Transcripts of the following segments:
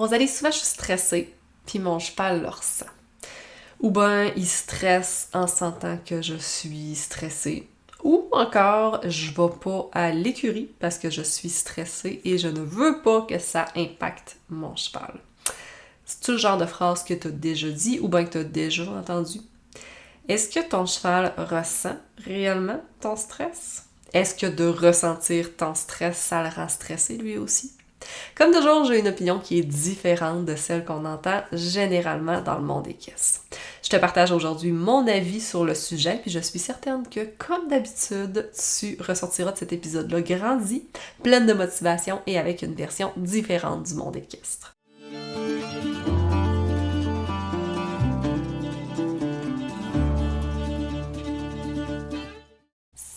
Rosalie, souvent je suis stressée, puis mon cheval le ressent. Ou ben il stresse en sentant que je suis stressée. Ou encore, je vais pas à l'écurie parce que je suis stressée et je ne veux pas que ça impacte mon cheval. C'est-tu le genre de phrase que tu as déjà dit ou bien que tu as déjà entendu? Est-ce que ton cheval ressent réellement ton stress? Est-ce que de ressentir ton stress, ça le rend stressé lui aussi? Comme toujours, j'ai une opinion qui est différente de celle qu'on entend généralement dans le monde des caisses. Je te partage aujourd'hui mon avis sur le sujet, puis je suis certaine que, comme d'habitude, tu ressortiras de cet épisode-là grandi, pleine de motivation et avec une version différente du monde équestre.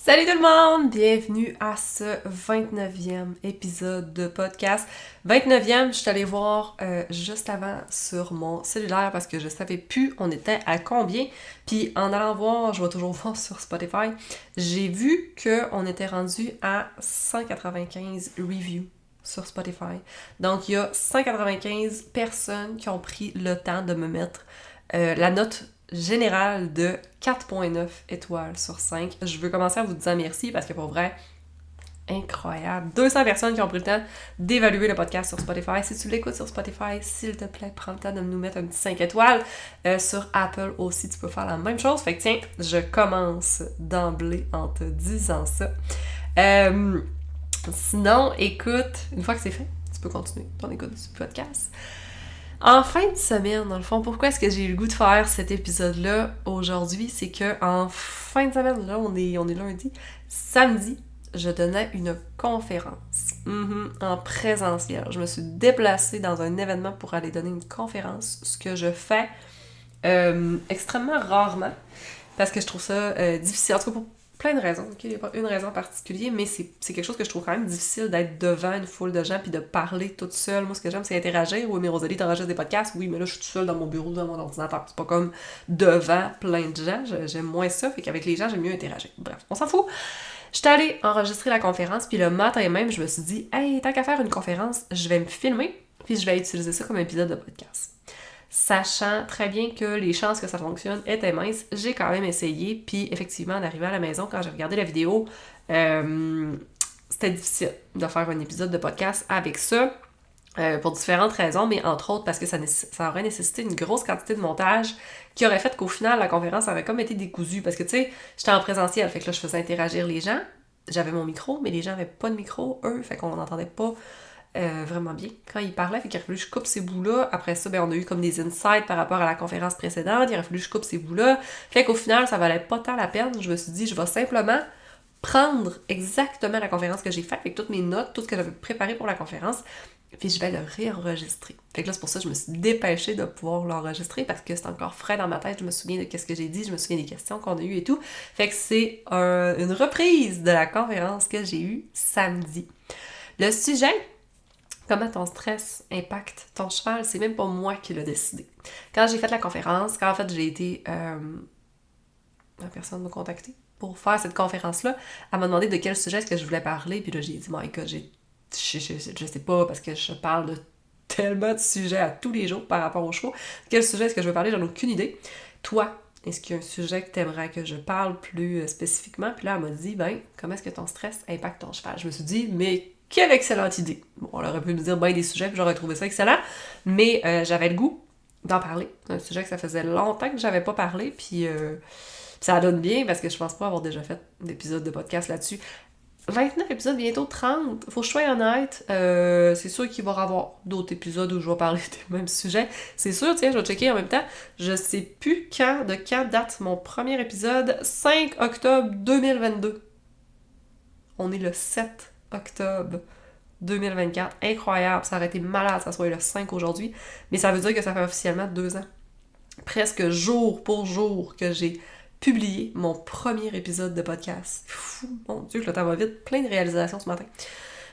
Salut tout le monde! Bienvenue à ce 29e épisode de podcast. 29e, je suis allée voir juste avant sur mon cellulaire parce que je savais plus on était à combien. Puis en allant voir, je vais toujours voir sur Spotify, j'ai vu qu'on était rendu à 195 reviews sur Spotify. Donc il y a 195 personnes qui ont pris le temps de me mettre la note générale de 4.9 étoiles sur 5. Je veux commencer à vous dire merci parce que pour vrai, incroyable. 200 personnes qui ont pris le temps d'évaluer le podcast sur Spotify. Si tu l'écoutes sur Spotify, s'il te plaît, prends le temps de nous mettre un petit 5 étoiles. Sur Apple aussi, tu peux faire la même chose. Fait que tiens, je commence d'emblée en te disant ça. Sinon, écoute, une fois que c'est fait, tu peux continuer ton écoute du podcast. En fin de semaine, dans le fond, pourquoi est-ce que j'ai eu le goût de faire cet épisode-là aujourd'hui? C'est que en fin de semaine, là, on est lundi, samedi, je donnais une conférence en présentiel. Je me suis déplacée dans un événement pour aller donner une conférence, ce que je fais extrêmement rarement, parce que je trouve ça difficile, en tout cas pour plein de raisons, ok? Il n'y a pas une raison particulière, mais c'est quelque chose que je trouve quand même difficile d'être devant une foule de gens puis de parler toute seule. Moi, ce que j'aime, c'est interagir. Oui, mais Rosalie, t'enregistres des podcasts. Oui, mais là, je suis toute seule dans mon bureau, dans mon ordinateur. C'est pas comme devant plein de gens. J'aime moins ça, fait qu'avec les gens, j'aime mieux interagir. Bref, on s'en fout. J'étais allée enregistrer la conférence, puis le matin même, je me suis dit, hey, tant qu'à faire une conférence, je vais me filmer, puis je vais utiliser ça comme épisode de podcast. Sachant très bien que les chances que ça fonctionne étaient minces, j'ai quand même essayé, puis effectivement, en arrivant à la maison, quand j'ai regardé la vidéo, c'était difficile de faire un épisode de podcast avec ça, pour différentes raisons, mais entre autres parce que ça aurait nécessité une grosse quantité de montage qui aurait fait qu'au final, la conférence aurait comme été décousue, parce que tu sais, j'étais en présentiel, fait que là, je faisais interagir les gens, j'avais mon micro, mais les gens n'avaient pas de micro, eux, fait qu'on n'entendait pas vraiment bien quand il parlait, fait qu'il aurait fallu que je coupe ces bouts-là. Après ça, on a eu comme des insights par rapport à la conférence précédente, il aurait fallu que je coupe ces bouts-là. Fait qu'au final, ça valait pas tant la peine. Je me suis dit, je vais simplement prendre exactement la conférence que j'ai faite, avec toutes mes notes, tout ce que j'avais préparé pour la conférence, puis je vais le réenregistrer. Fait que là, c'est pour ça que je me suis dépêchée de pouvoir l'enregistrer, parce que c'est encore frais dans ma tête, je me souviens de ce que j'ai dit, je me souviens des questions qu'on a eues et tout. Fait que c'est une reprise de la conférence que j'ai eue samedi. Le sujet: comment ton stress impacte ton cheval, c'est même pas moi qui l'ai décidé. Quand j'ai fait la conférence, quand en fait j'ai été... la personne m'a contacté pour faire cette conférence-là, elle m'a demandé de quel sujet est-ce que je voulais parler, puis là j'ai dit, my God, je sais pas, parce que je parle de tellement de sujets à tous les jours par rapport aux chevaux. Quel sujet est-ce que je veux parler? J'en ai aucune idée. Toi, est-ce qu'il y a un sujet que t'aimerais que je parle plus spécifiquement? Puis là, elle m'a dit, comment est-ce que ton stress impacte ton cheval? Je me suis dit, mais quelle excellente idée! Bon, on aurait pu me dire des sujets, puis j'aurais trouvé ça excellent, mais j'avais le goût d'en parler. C'est un sujet que ça faisait longtemps que j'avais pas parlé, puis ça donne bien, parce que je pense pas avoir déjà fait d'épisode de podcast là-dessus. 29 épisodes, bientôt 30. Faut que je sois honnête, c'est sûr qu'il va y avoir d'autres épisodes où je vais parler des mêmes sujets. C'est sûr, tiens, je vais checker en même temps. Je sais plus quand date mon premier épisode. 5 octobre 2022. On est le 7 octobre 2024. Incroyable, ça aurait été malade, ça soit le 5 aujourd'hui. Mais ça veut dire que ça fait officiellement 2 ans. Presque jour pour jour que j'ai publié mon premier épisode de podcast. Fou, mon Dieu, que le temps va vite. Plein de réalisations ce matin.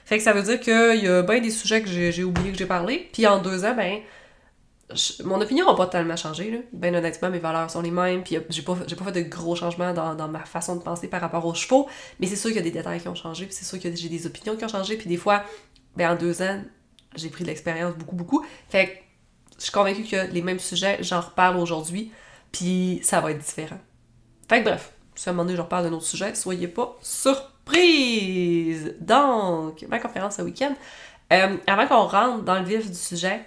Fait que ça veut dire qu'il y a bien des sujets que j'ai oublié que j'ai parlé. Puis en 2 ans, mon opinion n'a pas tellement changé, là. Ben honnêtement, mes valeurs sont les mêmes, puis j'ai pas fait de gros changements dans ma façon de penser par rapport aux chevaux, mais c'est sûr qu'il y a des détails qui ont changé, puis c'est sûr que j'ai des opinions qui ont changé, puis des fois, en 2 ans, j'ai pris de l'expérience beaucoup. Fait que je suis convaincue que les mêmes sujets, j'en reparle aujourd'hui, puis ça va être différent. Fait que bref, si à un moment donné je reparle d'un autre sujet, soyez pas surprise! Donc, ma conférence ce week-end, avant qu'on rentre dans le vif du sujet,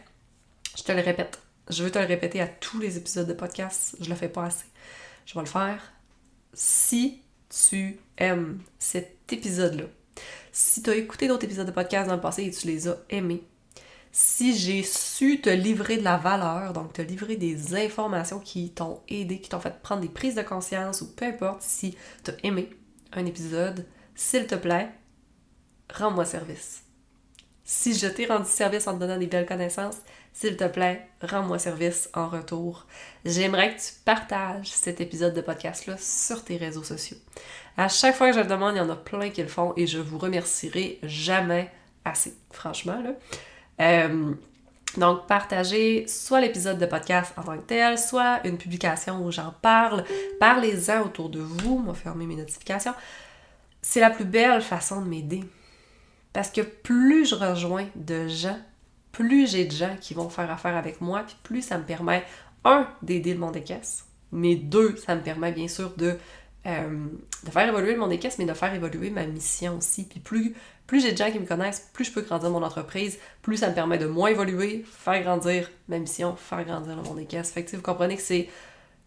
je te le répète. Je veux te le répéter à tous les épisodes de podcast. Je le fais pas assez. Je vais le faire. Si tu aimes cet épisode-là, si tu as écouté d'autres épisodes de podcast dans le passé et tu les as aimés, si j'ai su te livrer de la valeur, donc te livrer des informations qui t'ont aidé, qui t'ont fait prendre des prises de conscience ou peu importe, si tu as aimé un épisode, s'il te plaît, rends-moi service. Si je t'ai rendu service en te donnant des belles connaissances, s'il te plaît, rends-moi service en retour. J'aimerais que tu partages cet épisode de podcast-là sur tes réseaux sociaux. À chaque fois que je le demande, il y en a plein qui le font et je vous remercierai jamais assez, franchement, là. Donc, partagez soit l'épisode de podcast en tant que tel, soit une publication où j'en parle. Parlez-en autour de vous, m'a fermé mes notifications. C'est la plus belle façon de m'aider. Parce que plus je rejoins de gens, plus j'ai de gens qui vont faire affaire avec moi, puis plus ça me permet, d'aider le monde des caisses, mais ça me permet bien sûr de faire évoluer le monde des caisses, mais de faire évoluer ma mission aussi. Puis plus j'ai de gens qui me connaissent, plus je peux grandir mon entreprise, plus ça me permet de moins évoluer, faire grandir ma mission, faire grandir le monde des caisses. Fait que vous comprenez que c'est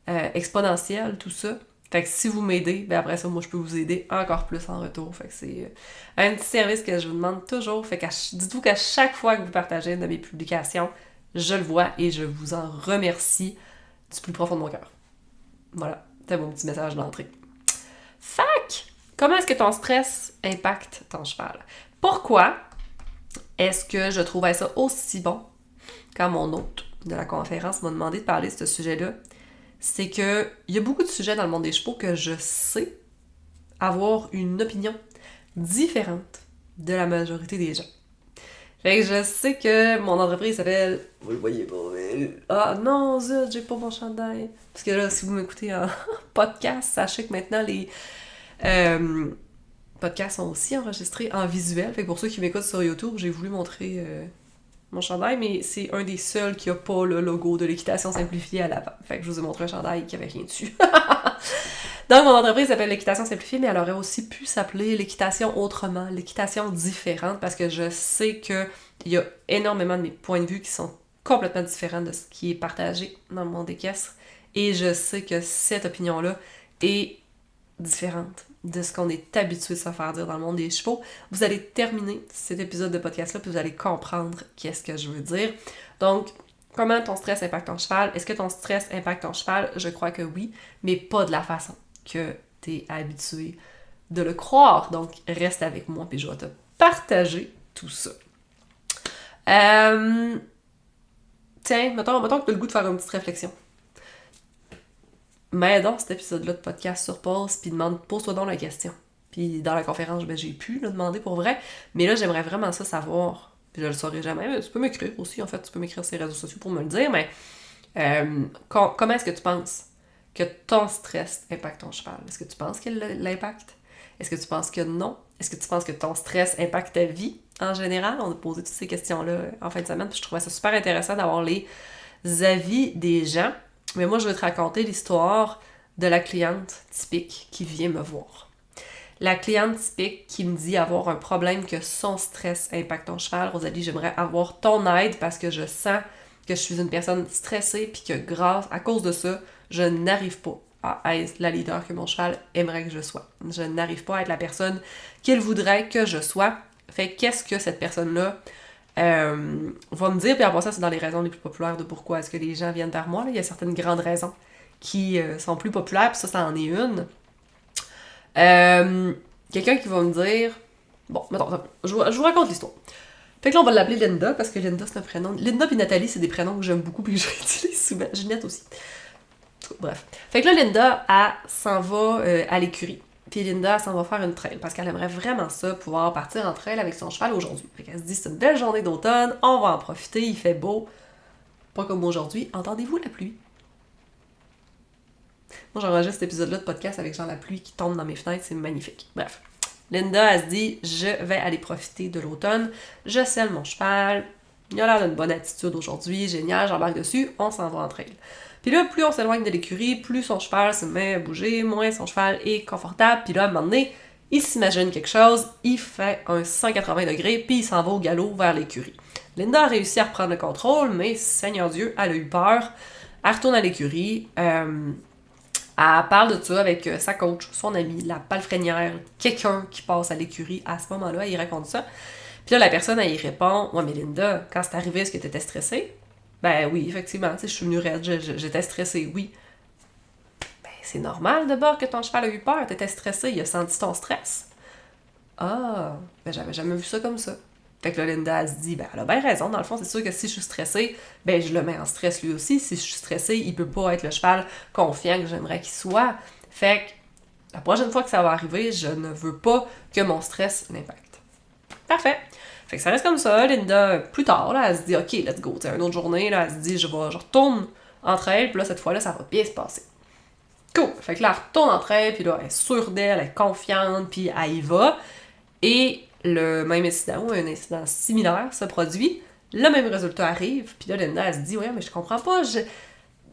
exponentiel tout ça. Fait que si vous m'aidez, ben après ça, moi je peux vous aider encore plus en retour. Fait que c'est un petit service que je vous demande toujours. Fait que dites-vous qu'à chaque fois que vous partagez une de mes publications, je le vois et je vous en remercie du plus profond de mon cœur. Voilà, c'était mon petit message d'entrée. Fac! Comment est-ce que ton stress impacte ton cheval? Pourquoi est-ce que je trouvais ça aussi bon quand mon hôte de la conférence m'a demandé de parler de ce sujet-là? C'est que il y a beaucoup de sujets dans le monde des chevaux que je sais avoir une opinion différente de la majorité des gens. Fait que je sais que mon entreprise s'appelle... Vous le voyez pas, mais... Ah non, zut, j'ai pas mon chandail. Parce que là, si vous m'écoutez en podcast, sachez que maintenant les podcasts sont aussi enregistrés en visuel. Fait que pour ceux qui m'écoutent sur YouTube, j'ai voulu montrer... mon chandail, mais c'est un des seuls qui a pas le logo de l'équitation simplifiée à l'avant. Fait que je vous ai montré un chandail qui avait rien dessus. Donc, mon entreprise s'appelle l'équitation simplifiée, mais elle aurait aussi pu s'appeler l'équitation autrement, l'équitation différente, parce que je sais qu'il y a énormément de mes points de vue qui sont complètement différents de ce qui est partagé dans le monde équestre. Et je sais que cette opinion-là est différente de ce qu'on est habitué de se faire dire dans le monde des chevaux. Vous allez terminer cet épisode de podcast-là, puis vous allez comprendre qu'est-ce que je veux dire. Donc, comment ton stress impacte ton cheval? Est-ce que ton stress impacte ton cheval? Je crois que oui, mais pas de la façon que tu es habitué de le croire. Donc, reste avec moi, puis je vais te partager tout ça. Tiens, mettons que tu as le goût de faire une petite réflexion. Mets donc cet épisode-là de podcast sur pause, puis pose-toi donc la question. Puis dans la conférence, j'ai pu le demander pour vrai, mais là, j'aimerais vraiment ça savoir. Puis je le saurai jamais, mais tu peux m'écrire aussi, en fait, tu peux m'écrire sur les réseaux sociaux pour me le dire, mais comment est-ce que tu penses que ton stress impacte ton cheval? Est-ce que tu penses qu'il l'impacte? Est-ce que tu penses que non? Est-ce que tu penses que ton stress impacte ta vie en général? On a posé toutes ces questions-là en fin de semaine, puis je trouvais ça super intéressant d'avoir les avis des gens. Mais moi, je vais te raconter l'histoire de la cliente typique qui vient me voir. La cliente typique qui me dit avoir un problème que son stress impacte ton cheval. Rosalie, j'aimerais avoir ton aide parce que je sens que je suis une personne stressée puis que à cause de ça, je n'arrive pas à être la leader que mon cheval aimerait que je sois. Je n'arrive pas à être la personne qu'il voudrait que je sois. Fait qu'est-ce que cette personne-là va me dire, puis en passant, c'est dans les raisons les plus populaires de pourquoi est-ce que les gens viennent vers moi. Là. Il y a certaines grandes raisons qui sont plus populaires, puis ça en est une. Quelqu'un qui va me dire... Bon, attends, je vous raconte l'histoire. Fait que là, on va l'appeler Linda, parce que Linda, c'est un prénom... Linda et Nathalie, c'est des prénoms que j'aime beaucoup, puis que j'utilise souvent. Ginette aussi. Bref. Fait que là, Linda, elle s'en va à l'écurie. Puis Linda, elle s'en va faire une trail parce qu'elle aimerait vraiment ça, pouvoir partir en trail avec son cheval aujourd'hui. Fait qu'elle se dit, c'est une belle journée d'automne, on va en profiter, il fait beau. Pas comme aujourd'hui. Entendez-vous la pluie? Moi, j'enregistre cet épisode-là de podcast avec genre la pluie qui tombe dans mes fenêtres, c'est magnifique. Bref. Linda, elle se dit, je vais aller profiter de l'automne, je selle mon cheval, il a l'air d'une bonne attitude aujourd'hui, génial, j'embarque dessus, on s'en va en trail. Puis là, plus on s'éloigne de l'écurie, plus son cheval se met à bouger, moins son cheval est confortable, puis là, à un moment donné, il s'imagine quelque chose, il fait un 180 degrés, puis il s'en va au galop vers l'écurie. Linda a réussi à reprendre le contrôle, mais Seigneur Dieu, elle a eu peur. Elle retourne à l'écurie, elle parle de ça avec sa coach, son amie, la palefrenière, quelqu'un qui passe à l'écurie à ce moment-là, elle y raconte ça. Puis là, la personne, elle y répond « Ouais, mais Linda, quand c'est arrivé, est-ce que t'étais stressée? » Ben oui, effectivement, tu sais, je suis venue raide, j'étais stressée, oui. Ben, c'est normal d'abord que ton cheval a eu peur, t'étais stressée, il a senti ton stress. Ah, ben j'avais jamais vu ça comme ça. Fait que là, Linda, elle se dit, ben elle a bien raison, dans le fond, c'est sûr que si je suis stressée, ben je le mets en stress lui aussi. Si je suis stressée, il peut pas être le cheval confiant que j'aimerais qu'il soit. Fait que la prochaine fois que ça va arriver, je ne veux pas que mon stress l'impacte. Parfait. Fait que ça reste comme ça. Linda, plus tard, là, elle se dit, OK, let's go. T'sais, une autre journée, là, elle se dit, je retourne entre elles, puis là, cette fois-là, ça va bien se passer. Cool. Fait que là, elle retourne entre elles, puis là, elle est sûre d'elle, elle est confiante, puis elle y va. Et le même incident, ou un incident similaire se produit. Le même résultat arrive, puis là, Linda, elle se dit, ouais, mais je comprends pas, tu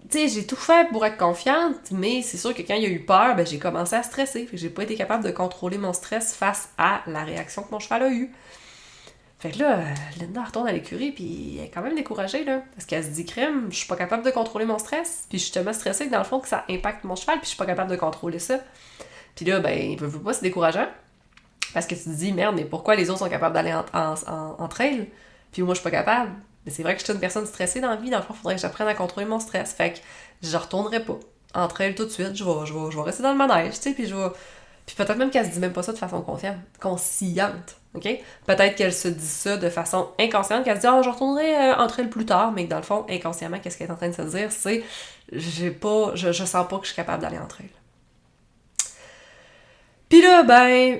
sais, j'ai tout fait pour être confiante, mais c'est sûr que quand il y a eu peur, ben j'ai commencé à stresser. Fait que j'ai pas été capable de contrôler mon stress face à la réaction que mon cheval a eue. Fait que là, Linda retourne à l'écurie, puis elle est quand même découragée, là. Parce qu'elle se dit, crème, je suis pas capable de contrôler mon stress, puis je suis tellement stressée que dans le fond, que ça impacte mon cheval, puis je suis pas capable de contrôler ça. Puis là, ben, veut pas, c'est décourageant. Parce que tu te dis, merde, mais pourquoi les autres sont capables d'aller en trail, puis moi, je suis pas capable? Mais c'est vrai que je suis une personne stressée dans la vie, dans le fond, il faudrait que j'apprenne à contrôler mon stress. Fait que je retournerai pas en trail tout de suite, je vais rester dans le manège, tu sais, puis je vais... Puis peut-être même qu'elle se dit même pas ça de façon consciente, ok? Peut-être qu'elle se dit ça de façon inconsciente, qu'elle se dit « Ah, je retournerai entre elles plus tard », mais que dans le fond, inconsciemment, qu'est-ce qu'elle est en train de se dire, c'est « je sens pas que je suis capable d'aller entre elles ». Puis là, ben,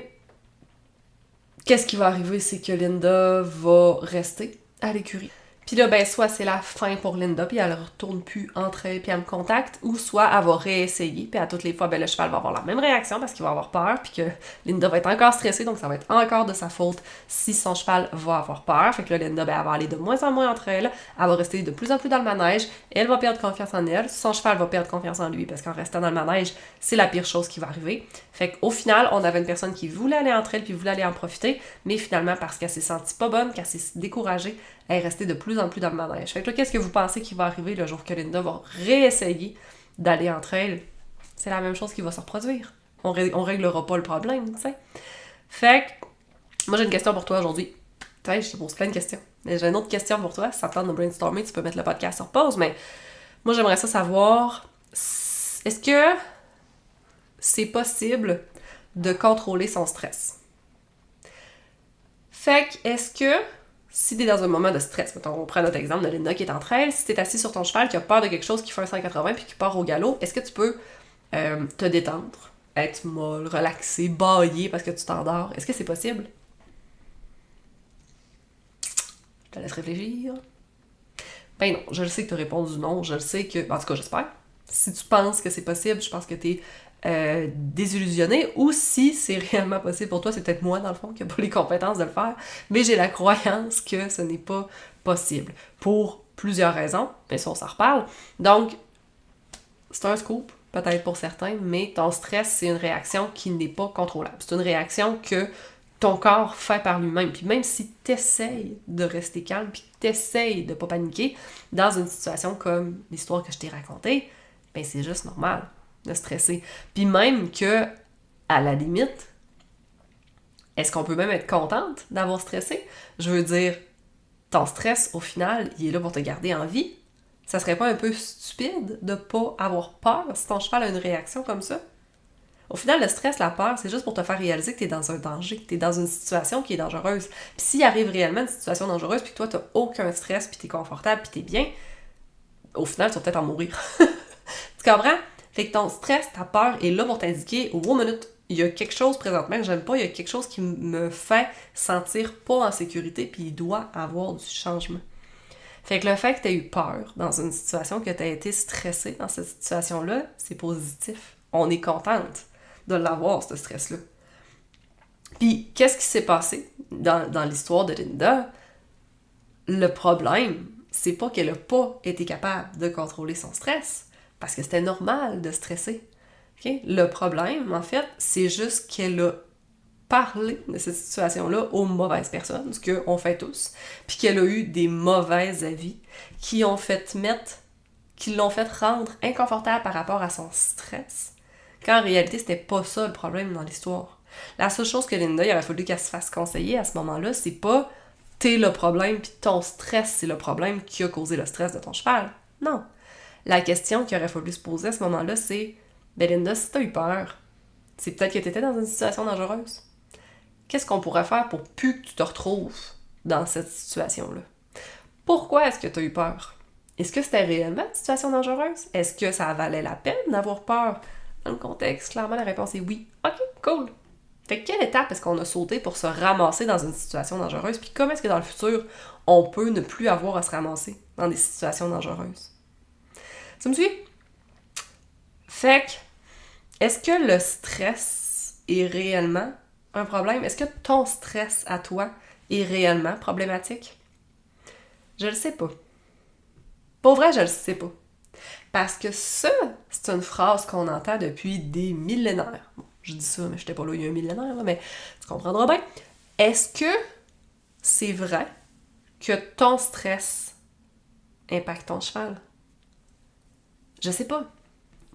qu'est-ce qui va arriver, c'est que Linda va rester à l'écurie. Puis là, ben, soit c'est la fin pour Linda, puis elle retourne plus entre elle, puis elle me contacte, ou soit elle va réessayer, puis à toutes les fois, ben, le cheval va avoir la même réaction parce qu'il va avoir peur, puis que Linda va être encore stressée, donc ça va être encore de sa faute si son cheval va avoir peur. Fait que là, Linda, ben, elle va aller de moins en moins entre elles, elle va rester de plus en plus dans le manège, elle va perdre confiance en elle, son cheval va perdre confiance en lui, parce qu'en restant dans le manège, c'est la pire chose qui va arriver. Fait qu'au final, on avait une personne qui voulait aller entre elles, puis voulait aller en profiter, mais finalement, parce qu'elle s'est sentie pas bonne, qu'elle s'est découragée, elle est restée de plus en plus dans le manège. Fait que là, qu'est-ce que vous pensez qui va arriver le jour que Linda va réessayer d'aller entre elles? C'est la même chose qui va se reproduire. On réglera pas le problème, tu sais. Fait que, moi j'ai une question pour toi aujourd'hui. Tu sais, je te pose plein de questions. Mais j'ai une autre question pour toi. Si ça te tente de brainstormer, tu peux mettre le podcast sur pause, mais moi j'aimerais ça savoir, est-ce que c'est possible de contrôler son stress? Fait que, est-ce que si t'es dans un moment de stress, mettons, on prend notre exemple de Linda qui est entre elles, si t'es assis sur ton cheval, qui a peur de quelque chose qui fait un 180 puis qui part au galop, est-ce que tu peux te détendre, être molle, relaxer, bâiller parce que tu t'endors? Est-ce que c'est possible? Je te laisse réfléchir. Ben non, je le sais que t'as répondu non, je le sais que... En tout cas, j'espère. Si tu penses que c'est possible, je pense que t'es désillusionné, ou si c'est réellement possible pour toi, c'est peut-être moi dans le fond qui n'a pas les compétences de le faire, mais j'ai la croyance que ce n'est pas possible pour plusieurs raisons, mais ça on s'en reparle. Donc c'est un scoop peut-être pour certains, mais ton stress c'est une réaction qui n'est pas contrôlable, c'est une réaction que ton corps fait par lui-même, puis même si t'essayes de rester calme puis t'essayes de pas paniquer dans une situation comme l'histoire que je t'ai racontée, ben c'est juste normal de stresser. Puis même que, à la limite, est-ce qu'on peut même être contente d'avoir stressé? Je veux dire, ton stress, au final, il est là pour te garder en vie. Ça serait pas un peu stupide de pas avoir peur si ton cheval a une réaction comme ça? Au final, le stress, la peur, c'est juste pour te faire réaliser que t'es dans un danger, que t'es dans une situation qui est dangereuse. Puis s'il arrive réellement une situation dangereuse, puis que toi, t'as aucun stress, puis t'es confortable, puis t'es bien, au final, tu vas peut-être en mourir. Tu comprends? Fait que ton stress, ta peur est là pour t'indiquer « Wow, minute, il y a quelque chose présentement que j'aime pas, il y a quelque chose qui me fait sentir pas en sécurité, puis il doit avoir du changement. » Fait que le fait que tu aies eu peur dans une situation, que tu as été stressée dans cette situation-là, c'est positif. On est contente de l'avoir, ce stress-là. Puis, qu'est-ce qui s'est passé dans l'histoire de Linda? Le problème, c'est pas qu'elle a pas été capable de contrôler son stress, parce que c'était normal de stresser. Okay? Le problème, en fait, c'est juste qu'elle a parlé de cette situation-là aux mauvaises personnes, ce qu'on fait tous, puis qu'elle a eu des mauvais avis qui l'ont fait rendre inconfortable par rapport à son stress, quand en réalité, c'était pas ça le problème dans l'histoire. La seule chose que Linda, il aurait fallu qu'elle se fasse conseiller à ce moment-là, c'est pas « t'es le problème, puis ton stress, c'est le problème qui a causé le stress de ton cheval ». Non. La question qu'il aurait fallu se poser à ce moment-là, c'est « Ben Linda, si t'as eu peur, c'est peut-être que t'étais dans une situation dangereuse. Qu'est-ce qu'on pourrait faire pour plus que tu te retrouves dans cette situation-là? Pourquoi est-ce que t'as eu peur? Est-ce que c'était réellement une situation dangereuse? Est-ce que ça valait la peine d'avoir peur? Dans le contexte, clairement, la réponse est oui. OK, cool. Fait que quelle étape est-ce qu'on a sauté pour se ramasser dans une situation dangereuse? Puis comment est-ce que dans le futur, on peut ne plus avoir à se ramasser dans des situations dangereuses? Ça me suit? Fait que, est-ce que le stress est réellement un problème? Est-ce que ton stress à toi est réellement problématique? Je le sais pas. Pour vrai, je le sais pas. Parce que ça, c'est une phrase qu'on entend depuis des millénaires. Bon, je dis ça, mais j'étais pas là il y a un millénaire, là, mais tu comprendras bien. Est-ce que c'est vrai que ton stress impacte ton cheval? Je sais pas.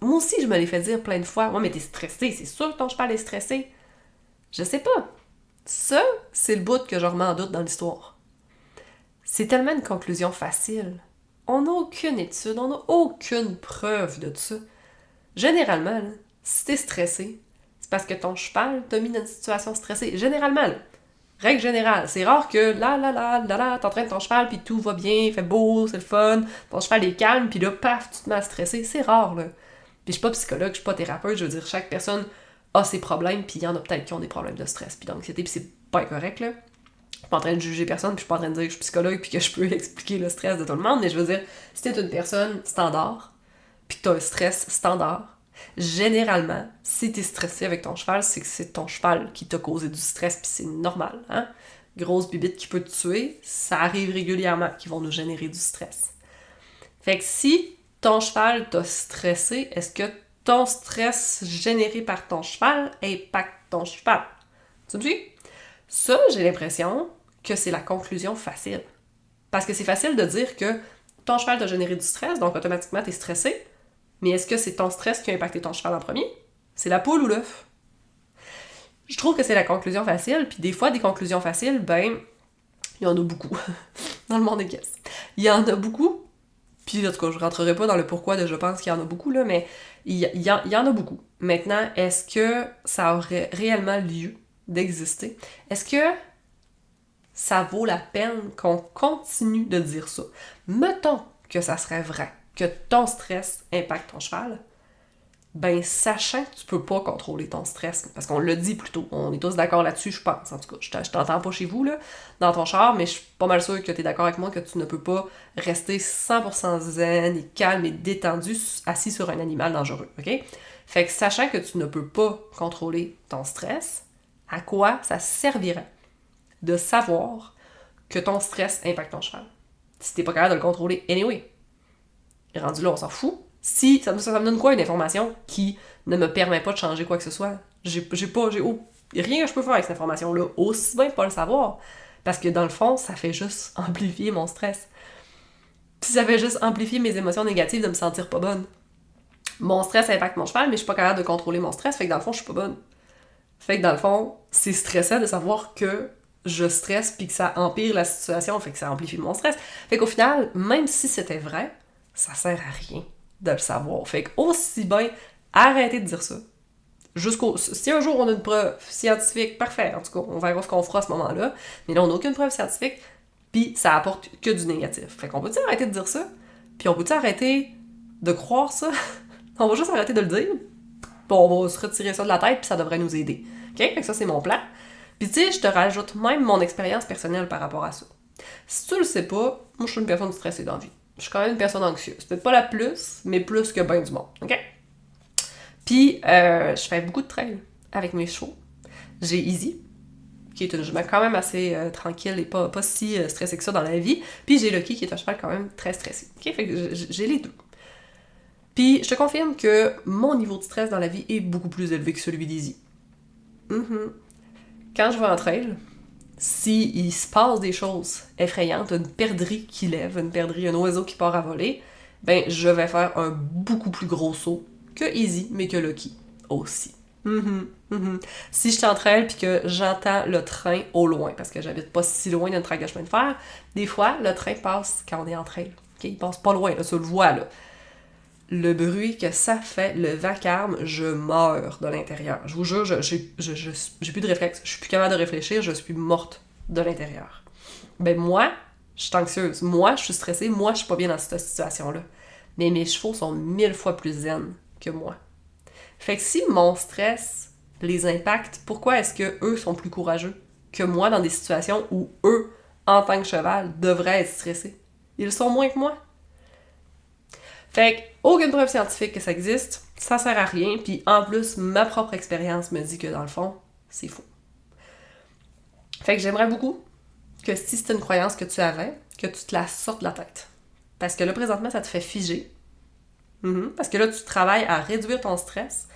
Moi aussi, je me l'ai fait dire plein de fois. Ouais, mais t'es stressé, c'est sûr que ton cheval est stressé. Je sais pas. Ça, c'est le bout que je remets en doute dans l'histoire. C'est tellement une conclusion facile. On n'a aucune étude, on n'a aucune preuve de tout ça. Généralement, là, si t'es stressé, c'est parce que ton cheval t'a mis dans une situation stressée. Généralement, là, règle générale, c'est rare que t'entraînes ton cheval puis tout va bien, il fait beau, c'est le fun, ton cheval est calme puis là, paf, tu te mets à stresser. C'est rare, là. Puis je suis pas psychologue, je suis pas thérapeute, je veux dire, chaque personne a ses problèmes puis il y en a peut-être qui ont des problèmes de stress puis d'anxiété puis c'est pas incorrect, là. Je suis pas en train de juger personne, puis je suis pas en train de dire que je suis psychologue puis que je peux expliquer le stress de tout le monde, mais je veux dire, si t'es une personne standard, puis que t'as un stress standard, généralement, si t'es stressé avec ton cheval, c'est que c'est ton cheval qui t'a causé du stress, puis c'est normal, hein? Grosse bibite qui peut te tuer, ça arrive régulièrement, qui vont nous générer du stress. Fait que si ton cheval t'a stressé, est-ce que ton stress généré par ton cheval impacte ton cheval? Tu me suis? Ça, j'ai l'impression que c'est la conclusion facile. Parce que c'est facile de dire que ton cheval t'a généré du stress, donc automatiquement t'es stressé, mais est-ce que c'est ton stress qui a impacté ton cheval en premier? C'est la poule ou l'œuf? Je trouve que c'est la conclusion facile, puis des fois, des conclusions faciles, ben, il y en a beaucoup dans le monde des caisses. Il y en a beaucoup, puis en tout cas, je rentrerai pas dans le pourquoi de je pense qu'il y en a beaucoup, là, mais il y en a beaucoup. Maintenant, est-ce que ça aurait réellement lieu d'exister? Est-ce que ça vaut la peine qu'on continue de dire ça? Mettons que ça serait vrai, que ton stress impacte ton cheval, ben sachant que tu peux pas contrôler ton stress, parce qu'on l'a dit plus tôt, on est tous d'accord là-dessus, je pense, en tout cas, je t'entends pas chez vous, là, dans ton char, mais je suis pas mal sûre que t'es d'accord avec moi que tu ne peux pas rester 100% zen et calme et détendu assis sur un animal dangereux, ok? Fait que sachant que tu ne peux pas contrôler ton stress, à quoi ça servirait de savoir que ton stress impacte ton cheval? Si t'es pas capable de le contrôler, anyway. Rendu là, on s'en fout. Si, ça me donne quoi une information qui ne me permet pas de changer quoi que ce soit? Rien que je peux faire avec cette information-là, aussi bien pas le savoir. Parce que dans le fond, ça fait juste amplifier mon stress. Puis ça fait juste amplifier mes émotions négatives de me sentir pas bonne. Mon stress impacte mon cheval, mais je suis pas capable de contrôler mon stress, fait que dans le fond, je suis pas bonne. Fait que dans le fond, c'est stressant de savoir que je stresse puis que ça empire la situation, fait que ça amplifie mon stress. Fait qu'au final, même si c'était vrai, ça sert à rien de le savoir. Fait que aussi bien arrêter de dire ça. Si un jour on a une preuve scientifique, parfait, en tout cas, on verra ce qu'on fera à ce moment-là, mais là on n'a aucune preuve scientifique, puis ça apporte que du négatif. Fait qu'on peut-tu arrêter de dire ça? Puis on peut-tu arrêter de croire ça? On va juste arrêter de le dire, puis on va se retirer ça de la tête, puis ça devrait nous aider. OK? Fait que ça, c'est mon plan. Puis tu sais, je te rajoute même mon expérience personnelle par rapport à ça. Si tu le sais pas, moi je suis une personne stressée dans la vie. Je suis quand même une personne anxieuse. Peut-être pas la plus, mais plus que ben du monde. OK? Puis, je fais beaucoup de trail avec mes chevaux. J'ai Easy, qui est une jument quand même assez tranquille et pas si stressée que ça dans la vie. Puis j'ai Lucky, qui est un cheval quand même très stressé. OK? Fait que j'ai les deux. Puis je te confirme que mon niveau de stress dans la vie est beaucoup plus élevé que celui d'Izzy. Quand je vais en trail, s'il se passe des choses effrayantes, une perdrix qui lève, un oiseau qui part à voler, ben je vais faire un beaucoup plus gros saut que Izzy, mais que Lucky aussi. Si je suis en trail puis que j'entends le train au loin, parce que j'habite pas si loin d'un track de chemin de fer, des fois, le train passe quand on est en trail. Okay? Il passe pas loin, là, tu le vois, là. Le bruit que ça fait, le vacarme, je meurs de l'intérieur. Je vous jure, j'ai plus de réflexe. Je suis plus capable de réfléchir, je suis morte de l'intérieur. Ben moi, je suis anxieuse. Moi, je suis stressée. Moi, je suis pas bien dans cette situation-là. Mais mes chevaux sont 1000 fois plus zen que moi. Fait que si mon stress les impacte, pourquoi est-ce que eux sont plus courageux que moi dans des situations où eux, en tant que cheval, devraient être stressés? Ils sont moins que moi. Fait que, aucune preuve scientifique que ça existe, ça sert à rien, puis en plus, ma propre expérience me dit que dans le fond, c'est faux. Fait que j'aimerais beaucoup que si c'est une croyance que tu avais, que tu te la sortes de la tête. Parce que là, présentement, ça te fait figer. Parce que là, tu travailles à réduire ton stress,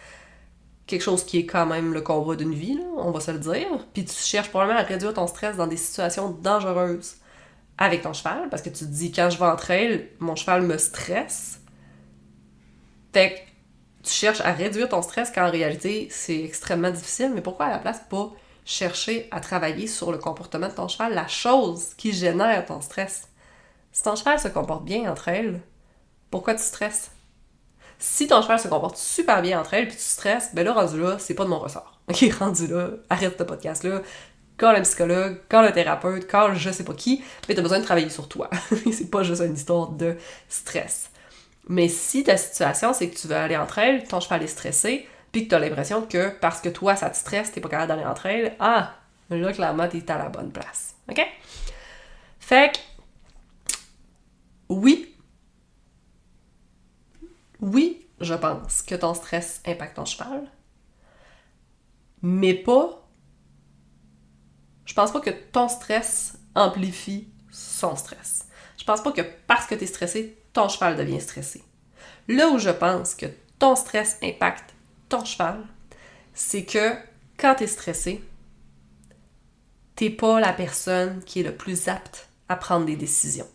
quelque chose qui est quand même le combat d'une vie, là, on va se le dire, puis tu cherches probablement à réduire ton stress dans des situations dangereuses avec ton cheval, parce que tu te dis, quand je vais en trail, mon cheval me stresse. Fait que tu cherches à réduire ton stress quand en réalité, c'est extrêmement difficile, mais pourquoi à la place pas chercher à travailler sur le comportement de ton cheval, la chose qui génère ton stress? Si ton cheval se comporte bien entre elles, pourquoi tu stresses? Si ton cheval se comporte super bien entre elles puis tu stresses, ben là, rendu là, c'est pas de mon ressort. Ok, rendu là, arrête ce podcast-là, call un psychologue, call un thérapeute, call je sais pas qui, mais t'as besoin de travailler sur toi. C'est pas juste une histoire de stress. Mais si ta situation, c'est que tu veux aller entre elles, ton cheval est stressé, puis que t'as l'impression que parce que toi, ça te stresse, t'es pas capable d'aller entre elles, là, clairement, t'es à la bonne place. OK? Fait que, oui, je pense que ton stress impacte ton cheval, mais pas... Je pense pas que ton stress amplifie son stress. Je pense pas que parce que t'es stressé, ton cheval devient stressé. Là où je pense que ton stress impacte ton cheval, c'est que quand t'es stressé, t'es pas la personne qui est le plus apte à prendre des décisions.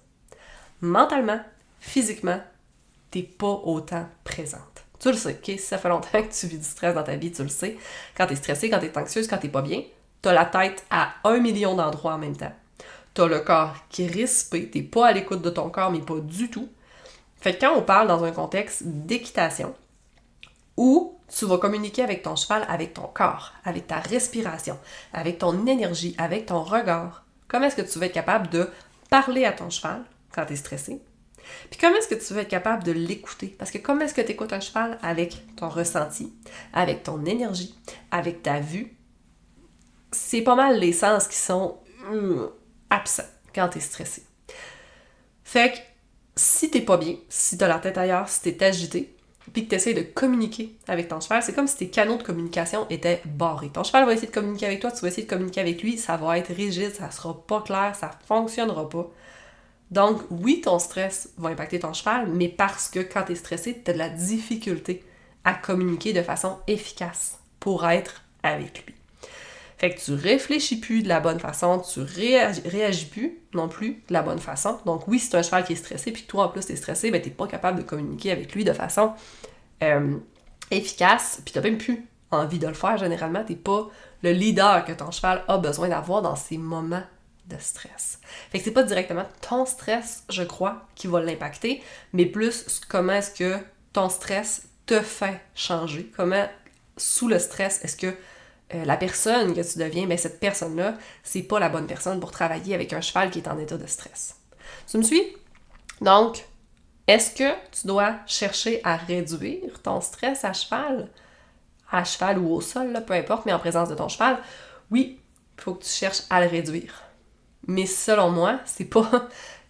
Mentalement, physiquement, t'es pas autant présente. Tu le sais, ok? Si ça fait longtemps que tu vis du stress dans ta vie, tu le sais. Quand t'es stressé, quand t'es anxieuse, quand t'es pas bien, t'as la tête à 1 million d'endroits en même temps. T'as le corps qui est crispé, t'es pas à l'écoute de ton corps, mais pas du tout. Fait que quand on parle dans un contexte d'équitation, où tu vas communiquer avec ton cheval, avec ton corps, avec ta respiration, avec ton énergie, avec ton regard, comment est-ce que tu vas être capable de parler à ton cheval quand tu es stressé? Puis comment est-ce que tu vas être capable de l'écouter? Parce que comment est-ce que tu écoutes un cheval? Avec ton ressenti, avec ton énergie, avec ta vue. C'est pas mal les sens qui sont absents quand tu es stressé. Fait que si t'es pas bien, si t'as la tête ailleurs, si t'es agité, puis que t'essayes de communiquer avec ton cheval, c'est comme si tes canaux de communication étaient barrés. Ton cheval va essayer de communiquer avec toi, tu vas essayer de communiquer avec lui, ça va être rigide, ça sera pas clair, ça fonctionnera pas. Donc, oui, ton stress va impacter ton cheval, mais parce que quand t'es stressé, t'as de la difficulté à communiquer de façon efficace pour être avec lui. Fait que tu réfléchis plus de la bonne façon, tu réagis plus non plus de la bonne façon. Donc oui, si c'est un cheval qui est stressé, puis que toi en plus t'es stressé, ben t'es pas capable de communiquer avec lui de façon efficace, puis t'as même plus envie de le faire généralement, t'es pas le leader que ton cheval a besoin d'avoir dans ces moments de stress. Fait que c'est pas directement ton stress, je crois, qui va l'impacter, mais plus comment est-ce que ton stress te fait changer, comment sous le stress, est-ce que la personne que tu deviens, ben cette personne-là, c'est pas la bonne personne pour travailler avec un cheval qui est en état de stress. Tu me suis? Donc, est-ce que tu dois chercher à réduire ton stress à cheval ou au sol, là, peu importe, mais en présence de ton cheval? Oui, il faut que tu cherches à le réduire. Mais selon moi, c'est pas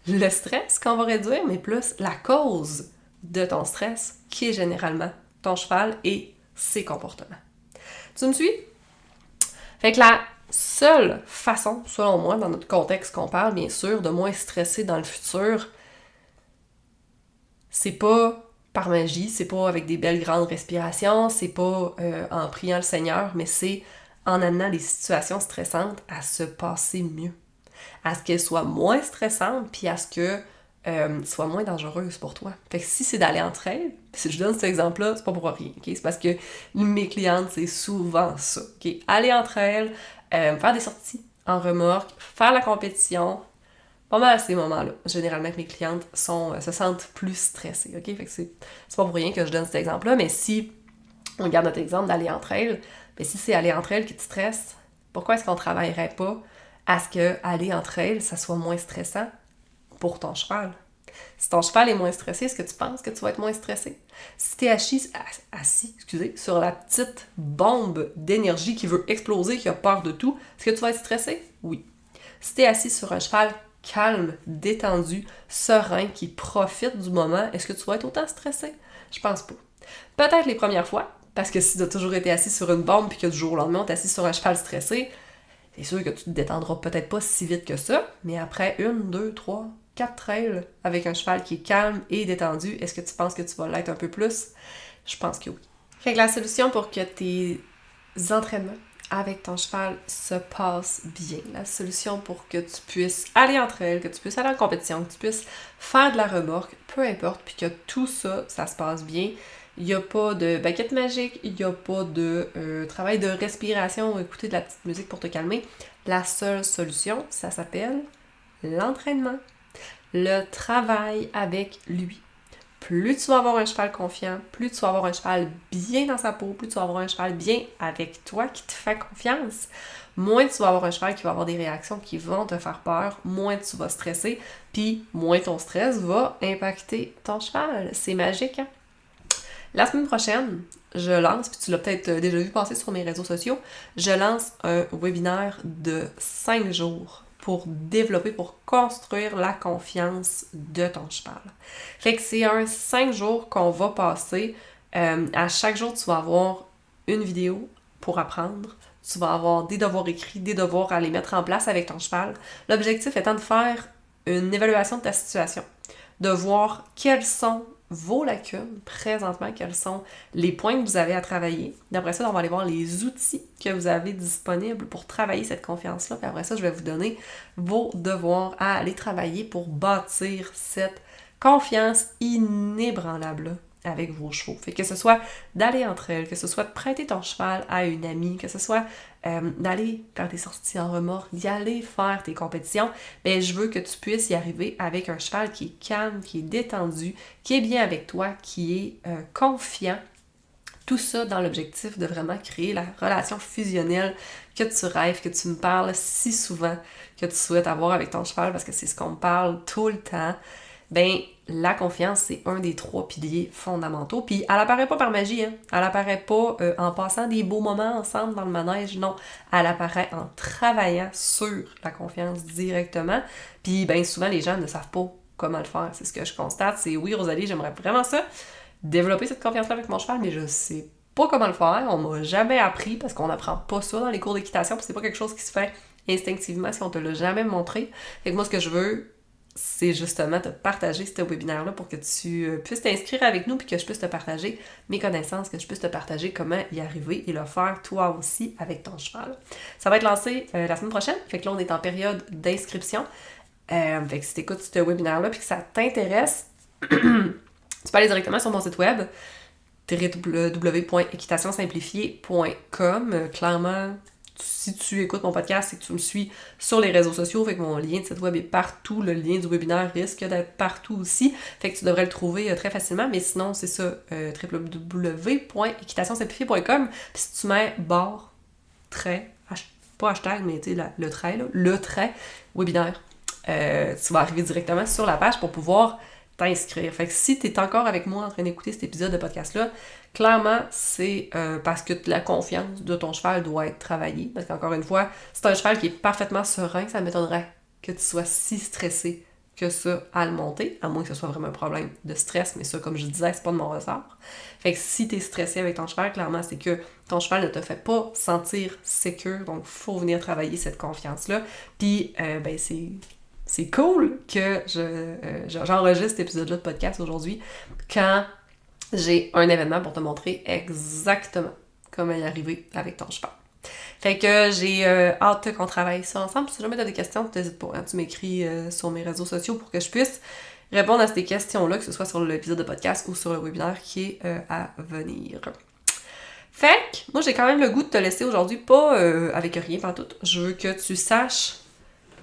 le stress qu'on va réduire, mais plus la cause de ton stress, qui est généralement ton cheval et ses comportements. Tu me suis? Fait que seule façon, selon moi, dans notre contexte qu'on parle, bien sûr, de moins stresser dans le futur, c'est pas par magie, c'est pas avec des belles grandes respirations, c'est pas en priant le Seigneur, mais c'est en amenant les situations stressantes à se passer mieux, à ce qu'elles soient moins stressantes, puis à ce que soient moins dangereuses pour toi. Fait que si c'est d'aller entre elles, si je donne cet exemple-là, c'est pas pour rien, ok? C'est parce que mes clientes, c'est souvent ça, ok? Aller entre elles, faire des sorties en remorque, faire la compétition, pas mal à ces moments-là. Généralement, que mes clientes se sentent plus stressées, ok? Fait que c'est pas pour rien que je donne cet exemple-là, mais si on garde notre exemple d'aller entre elles, mais si c'est aller entre elles qui te stresse, pourquoi est-ce qu'on travaillerait pas à ce que aller entre elles, ça soit moins stressant pour ton cheval? Si ton cheval est moins stressé, est-ce que tu penses que tu vas être moins stressé? Si tu es assis sur la petite bombe d'énergie qui veut exploser, qui a peur de tout, est-ce que tu vas être stressé? Oui. Si tu es assis sur un cheval calme, détendu, serein, qui profite du moment, est-ce que tu vas être autant stressé? Je pense pas. Peut-être les premières fois, parce que si tu as toujours été assis sur une bombe puis que du jour au lendemain, tu es assis sur un cheval stressé, c'est sûr que tu te détendras peut-être pas si vite que ça, mais après 1, 2, 3, 4 trails avec un cheval qui est calme et détendu, est-ce que tu penses que tu vas l'être un peu plus? Je pense que oui. Fait que la solution pour que tes entraînements avec ton cheval se passent bien, la solution pour que tu puisses aller entre elles, que tu puisses aller en compétition, que tu puisses faire de la remorque, peu importe, puis que tout ça, ça se passe bien. Il n'y a pas de baguette magique, il n'y a pas de travail de respiration ou écouter de la petite musique pour te calmer. La seule solution, ça s'appelle l'entraînement, le travail avec lui. Plus tu vas avoir un cheval confiant, plus tu vas avoir un cheval bien dans sa peau, plus tu vas avoir un cheval bien avec toi qui te fait confiance, moins tu vas avoir un cheval qui va avoir des réactions qui vont te faire peur, moins tu vas stresser, puis moins ton stress va impacter ton cheval. C'est magique, hein? La semaine prochaine, je lance, puis tu l'as peut-être déjà vu passer sur mes réseaux sociaux, je lance un webinaire de 5 jours pour développer, pour construire la confiance de ton cheval. Fait que c'est un 5 jours qu'on va passer. À chaque jour, tu vas avoir une vidéo pour apprendre. Tu vas avoir des devoirs écrits, des devoirs à les mettre en place avec ton cheval. L'objectif étant de faire une évaluation de ta situation, de voir quelles sont vos lacunes présentement, quels sont les points que vous avez à travailler. D'après ça, on va aller voir les outils que vous avez disponibles pour travailler cette confiance-là. Puis après ça, je vais vous donner vos devoirs à aller travailler pour bâtir cette confiance inébranlable avec vos chevaux. Fait que ce soit d'aller entre elles, que ce soit de prêter ton cheval à une amie, que ce soit d'aller faire des sorties en remorque, d'y aller faire tes compétitions, mais je veux que tu puisses y arriver avec un cheval qui est calme, qui est détendu, qui est bien avec toi, qui est confiant. Tout ça dans l'objectif de vraiment créer la relation fusionnelle que tu rêves, que tu me parles si souvent, que tu souhaites avoir avec ton cheval, parce que c'est ce qu'on me parle tout le temps. Ben, la confiance, c'est un des 3 piliers fondamentaux. Puis, elle apparaît pas par magie, hein. Elle apparaît pas en passant des beaux moments ensemble dans le manège, non. Elle apparaît en travaillant sur la confiance directement. Puis, ben, souvent, les gens ne savent pas comment le faire. C'est ce que je constate. C'est oui, Rosalie, j'aimerais vraiment ça, développer cette confiance-là avec mon cheval, mais je sais pas comment le faire. On m'a jamais appris parce qu'on n'apprend pas ça dans les cours d'équitation. Puis, c'est pas quelque chose qui se fait instinctivement si on te l'a jamais montré. Fait que moi, ce que je veux, c'est justement te partager ce webinaire-là pour que tu puisses t'inscrire avec nous puis que je puisse te partager mes connaissances, que je puisse te partager comment y arriver et le faire toi aussi avec ton cheval. Ça va être lancé la semaine prochaine, fait que là on est en période d'inscription. Fait que si tu écoutes ce webinaire-là puis que ça t'intéresse, tu peux aller directement sur mon site web www.équitationsimplifiée.com. Clairement, si tu écoutes mon podcast, c'est que tu me suis sur les réseaux sociaux, fait que mon lien de site web est partout, le lien du webinaire risque d'être partout aussi, fait que tu devrais le trouver très facilement, mais sinon c'est ça, www.équitationsimplifiée.com, puis si tu mets barre, trait, pas hashtag, mais tu sais, le trait, là, le trait, webinaire, tu vas arriver directement sur la page pour pouvoir t'inscrire. Fait que si tu es encore avec moi en train d'écouter cet épisode de podcast-là, clairement, c'est parce que la confiance de ton cheval doit être travaillée. Parce qu'encore une fois, c'est un cheval qui est parfaitement serein, ça m'étonnerait que tu sois si stressé que ça à le monter, à moins que ce soit vraiment un problème de stress, mais ça, comme je disais, c'est pas de mon ressort. Fait que si t'es stressé avec ton cheval, clairement, c'est que ton cheval ne te fait pas sentir sécure, donc faut venir travailler cette confiance-là. Puis, c'est cool que j'enregistre cet épisode-là de podcast aujourd'hui quand j'ai un événement pour te montrer exactement comment y arriver avec ton cheval. Fait que j'ai hâte qu'on travaille ça ensemble. Si jamais tu as des questions, t'hésites pas. Hein? Tu m'écris sur mes réseaux sociaux pour que je puisse répondre à ces questions-là, que ce soit sur l'épisode de podcast ou sur le webinaire qui est à venir. Fait que moi, j'ai quand même le goût de te laisser aujourd'hui, pas avec rien pantoute. Je veux que tu saches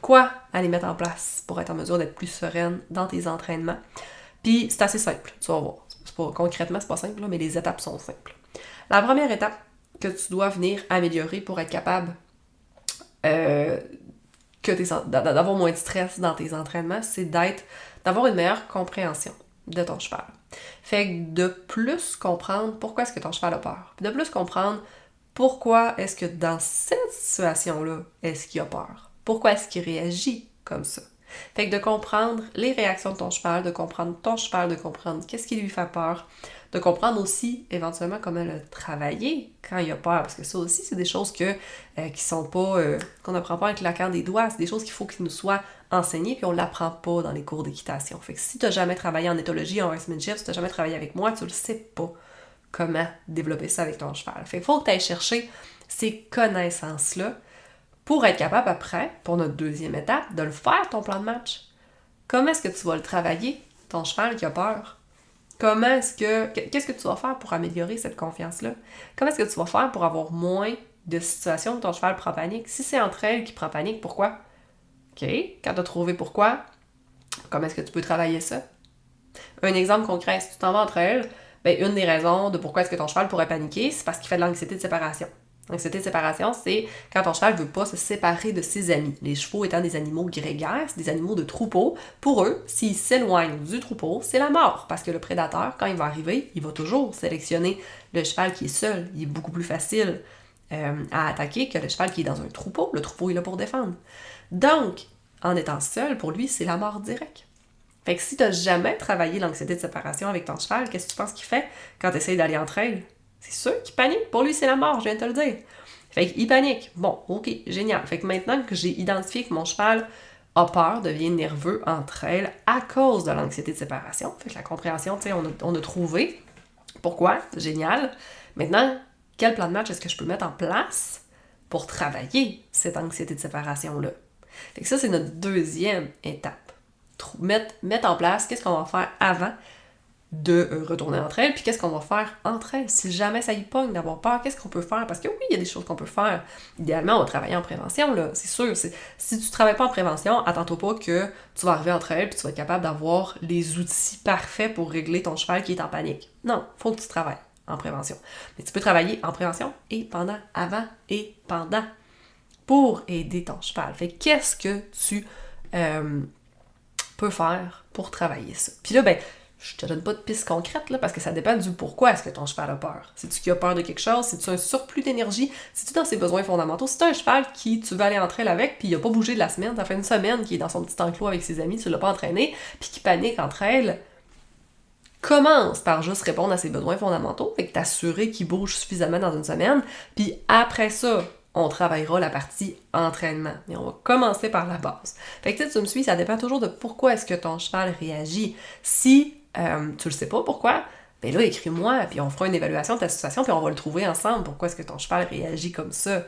quoi aller mettre en place pour être en mesure d'être plus sereine dans tes entraînements. Puis c'est assez simple, tu vas voir. Concrètement, c'est pas simple, là, mais les étapes sont simples. La première étape que tu dois venir améliorer pour être capable d'avoir moins de stress dans tes entraînements, c'est d'avoir une meilleure compréhension de ton cheval. Fait que de plus comprendre pourquoi est-ce que ton cheval a peur. Puis de plus comprendre pourquoi est-ce que dans cette situation-là, est-ce qu'il a peur. Pourquoi est-ce qu'il réagit comme ça. Fait que de comprendre les réactions de ton cheval, de comprendre ton cheval, de comprendre qu'est-ce qui lui fait peur, de comprendre aussi éventuellement comment le travailler quand il a peur, parce que ça aussi c'est des choses qui sont pas qu'on n'apprend pas en claquant des doigts, c'est des choses qu'il faut qu'ils nous soient enseignées puis on l'apprend pas dans les cours d'équitation. Fait que si t'as jamais travaillé en éthologie, en horsemanship, si t'as jamais travaillé avec moi, tu le sais pas comment développer ça avec ton cheval. Fait qu'il faut que tu ailles chercher ces connaissances-là pour être capable après, pour notre deuxième étape, de le faire ton plan de match. Comment est-ce que tu vas le travailler, ton cheval qui a peur? Qu'est-ce que tu vas faire pour améliorer cette confiance-là? Comment est-ce que tu vas faire pour avoir moins de situations où ton cheval prend panique? Si c'est entre elles qui prend panique, pourquoi? OK, quand tu as trouvé pourquoi, comment est-ce que tu peux travailler ça? Un exemple concret, si tu t'en vas entre elles, une des raisons de pourquoi est-ce que ton cheval pourrait paniquer, c'est parce qu'il fait de l'anxiété de séparation. L'anxiété de séparation, c'est quand ton cheval ne veut pas se séparer de ses amis. Les chevaux étant des animaux grégaires, c'est des animaux de troupeau. Pour eux, s'ils s'éloignent du troupeau, c'est la mort. Parce que le prédateur, quand il va arriver, il va toujours sélectionner le cheval qui est seul. Il est beaucoup plus facile à attaquer que le cheval qui est dans un troupeau. Le troupeau est là pour défendre. Donc, en étant seul, pour lui, c'est la mort directe. Fait que si tu n'as jamais travaillé l'anxiété de séparation avec ton cheval, qu'est-ce que tu penses qu'il fait quand tu essaies d'aller entre elles? C'est sûr qu'il panique. Pour lui, c'est la mort, je viens de te le dire. Fait qu'il panique. Bon, ok, génial. Fait que maintenant que j'ai identifié que mon cheval a peur, devient nerveux entre elles à cause de l'anxiété de séparation. Fait que la compréhension, tu sais, on a trouvé. Pourquoi? Génial. Maintenant, quel plan de match est-ce que je peux mettre en place pour travailler cette anxiété de séparation-là? Fait que ça, c'est notre deuxième étape. Mettre en place qu'est-ce qu'on va faire avant de retourner entre elles, puis qu'est-ce qu'on va faire entre elles. Si jamais ça y pogne d'avoir peur, qu'est-ce qu'on peut faire? Parce que oui, il y a des choses qu'on peut faire. Idéalement, on va travailler en prévention, là, c'est sûr. Si tu ne travailles pas en prévention, attends-toi pas que tu vas arriver entre elles puis tu vas être capable d'avoir les outils parfaits pour régler ton cheval qui est en panique. Non, faut que tu travailles en prévention. Mais tu peux travailler en prévention et pendant, avant et pendant pour aider ton cheval. Fait qu'est-ce que tu peux faire pour travailler ça? Puis là, je te donne pas de pistes concrètes, là, parce que ça dépend du pourquoi est-ce que ton cheval a peur. C'est-tu qu'il a peur de quelque chose? C'est-tu un surplus d'énergie? C'est-tu dans ses besoins fondamentaux? Si tu as un cheval qui tu veux aller entre elles avec, puis il a pas bougé de la semaine, ça fait une semaine qu'il est dans son petit enclos avec ses amis, tu l'as pas entraîné, puis qu'il panique entre elles, commence par juste répondre à ses besoins fondamentaux, fait que t'assurer qu'il bouge suffisamment dans une semaine, puis après ça, on travaillera la partie entraînement. Et on va commencer par la base. Fait que tu me suis, ça dépend toujours de pourquoi est-ce que ton cheval réagit. Si tu le sais pas pourquoi, ben là, écris-moi, puis on fera une évaluation de ta situation, puis on va le trouver ensemble, pourquoi est-ce que ton cheval réagit comme ça.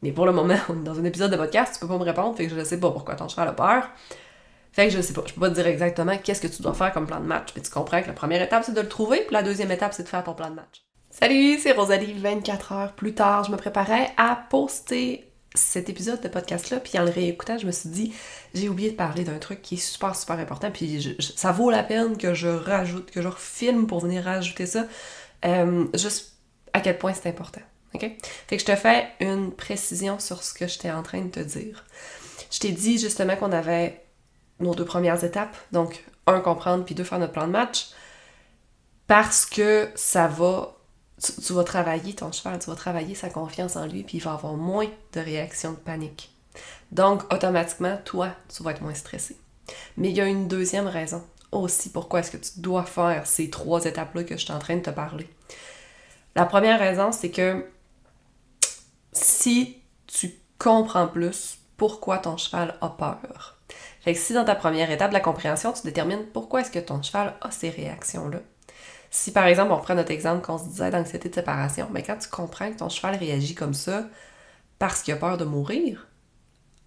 Mais pour le moment, on est dans un épisode de podcast, tu peux pas me répondre, fait que je ne sais pas pourquoi ton cheval a peur. Fait que je sais pas, je peux pas te dire exactement qu'est-ce que tu dois faire comme plan de match, mais tu comprends que la première étape, c'est de le trouver, puis la deuxième étape, c'est de faire ton plan de match. Salut, c'est Rosalie, 24 heures plus tard, je me préparais à poster cet épisode de podcast-là, puis en le réécoutant, je me suis dit, j'ai oublié de parler d'un truc qui est super, super important, puis ça vaut la peine que je rajoute, que je refilme pour venir rajouter ça, juste à quel point c'est important, ok? Fait que je te fais une précision sur ce que j'étais en train de te dire. Je t'ai dit justement qu'on avait nos deux premières étapes, donc 1, comprendre, puis 2, faire notre plan de match, parce que ça va... Tu vas travailler ton cheval, tu vas travailler sa confiance en lui, puis il va avoir moins de réactions de panique. Donc, automatiquement, toi, tu vas être moins stressé. Mais il y a une deuxième raison aussi pourquoi est-ce que tu dois faire ces 3 étapes-là que je suis en train de te parler. La première raison, c'est que si tu comprends plus pourquoi ton cheval a peur, fait que si dans ta première étape de la compréhension, tu détermines pourquoi est-ce que ton cheval a ces réactions-là. Si par exemple, on prend notre exemple qu'on se disait d'anxiété de séparation, mais quand tu comprends que ton cheval réagit comme ça parce qu'il a peur de mourir,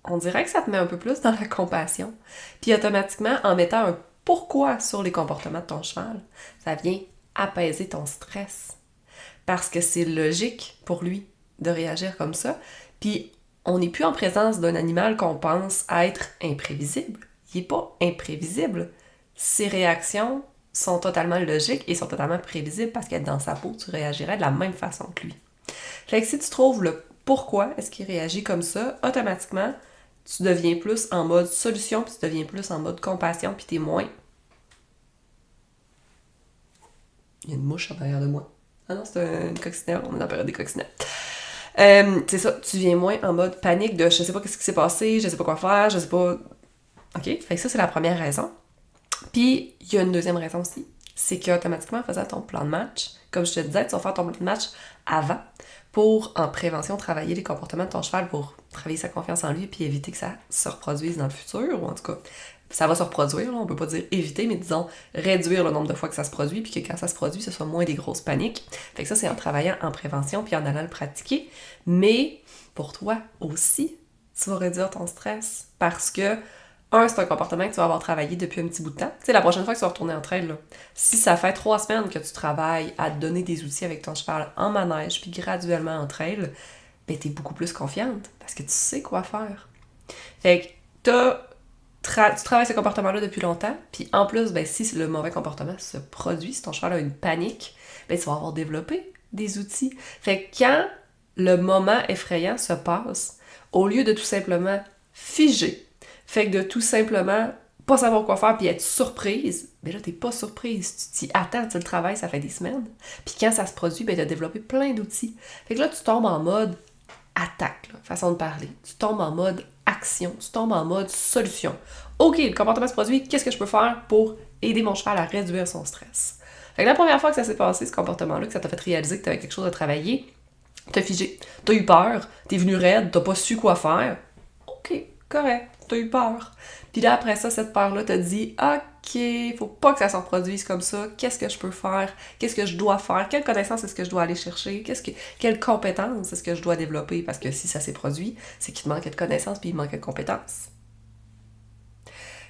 on dirait que ça te met un peu plus dans la compassion. Puis automatiquement, en mettant un pourquoi sur les comportements de ton cheval, ça vient apaiser ton stress. Parce que c'est logique pour lui de réagir comme ça. Puis on n'est plus en présence d'un animal qu'on pense être imprévisible. Il n'est pas imprévisible. Ses réactions sont totalement logiques et sont totalement prévisibles parce qu'être dans sa peau, tu réagirais de la même façon que lui. Fait que si tu trouves le pourquoi est-ce qu'il réagit comme ça, automatiquement, tu deviens plus en mode solution, puis tu deviens plus en mode compassion, puis t'es moins... Il y a une mouche en arrière de moi. Ah non, c'est une coccinelle, on est dans la période des coccinelles. C'est ça, tu viens moins en mode panique de je sais pas qu'est-ce qui s'est passé, je sais pas quoi faire, je sais pas... OK, fait que ça, c'est la première raison. Puis, il y a une deuxième raison aussi, c'est qu'automatiquement, en faisant ton plan de match, comme je te disais, tu vas faire ton plan de match avant pour, en prévention, travailler les comportements de ton cheval pour travailler sa confiance en lui puis éviter que ça se reproduise dans le futur, ou en tout cas, ça va se reproduire, là, on peut pas dire éviter, mais disons réduire le nombre de fois que ça se produit puis que quand ça se produit, ce soit moins des grosses paniques. Fait que ça, c'est en travaillant en prévention puis en allant le pratiquer. Mais pour toi aussi, tu vas réduire ton stress parce que c'est un comportement que tu vas avoir travaillé depuis un petit bout de temps. Tu sais, la prochaine fois que tu vas retourner en trail, là, si ça fait 3 semaines que tu travailles à te donner des outils avec ton cheval en manège, puis graduellement en trail, ben t'es beaucoup plus confiante, parce que tu sais quoi faire. Fait que tu travailles ce comportement-là depuis longtemps, puis en plus, ben si le mauvais comportement se produit, si ton cheval a une panique, ben tu vas avoir développé des outils. Fait que quand le moment effrayant se passe, au lieu de tout simplement figer, fait que de tout simplement pas savoir quoi faire puis être surprise, ben là, t'es pas surprise. Tu t'y attends, tu le travailles, ça fait des semaines. Puis quand ça se produit, ben t'as développé plein d'outils. Fait que là, tu tombes en mode attaque, là, façon de parler. Tu tombes en mode action, tu tombes en mode solution. OK, le comportement se produit, qu'est-ce que je peux faire pour aider mon cheval à réduire son stress? Fait que la première fois que ça s'est passé, ce comportement-là, que ça t'a fait réaliser que t'avais quelque chose à travailler, t'as figé, t'as eu peur, t'es venu raide, t'as pas su quoi faire. OK, correct. T'as eu peur. Puis là, après ça, cette peur-là t'a dit « OK, faut pas que ça se reproduise comme ça. Qu'est-ce que je peux faire? Qu'est-ce que je dois faire? Quelle connaissance est-ce que je dois aller chercher? Quelle compétence est-ce que je dois développer? » Parce que si ça s'est produit, c'est qu'il te manquait de connaissances puis il manquait de compétences.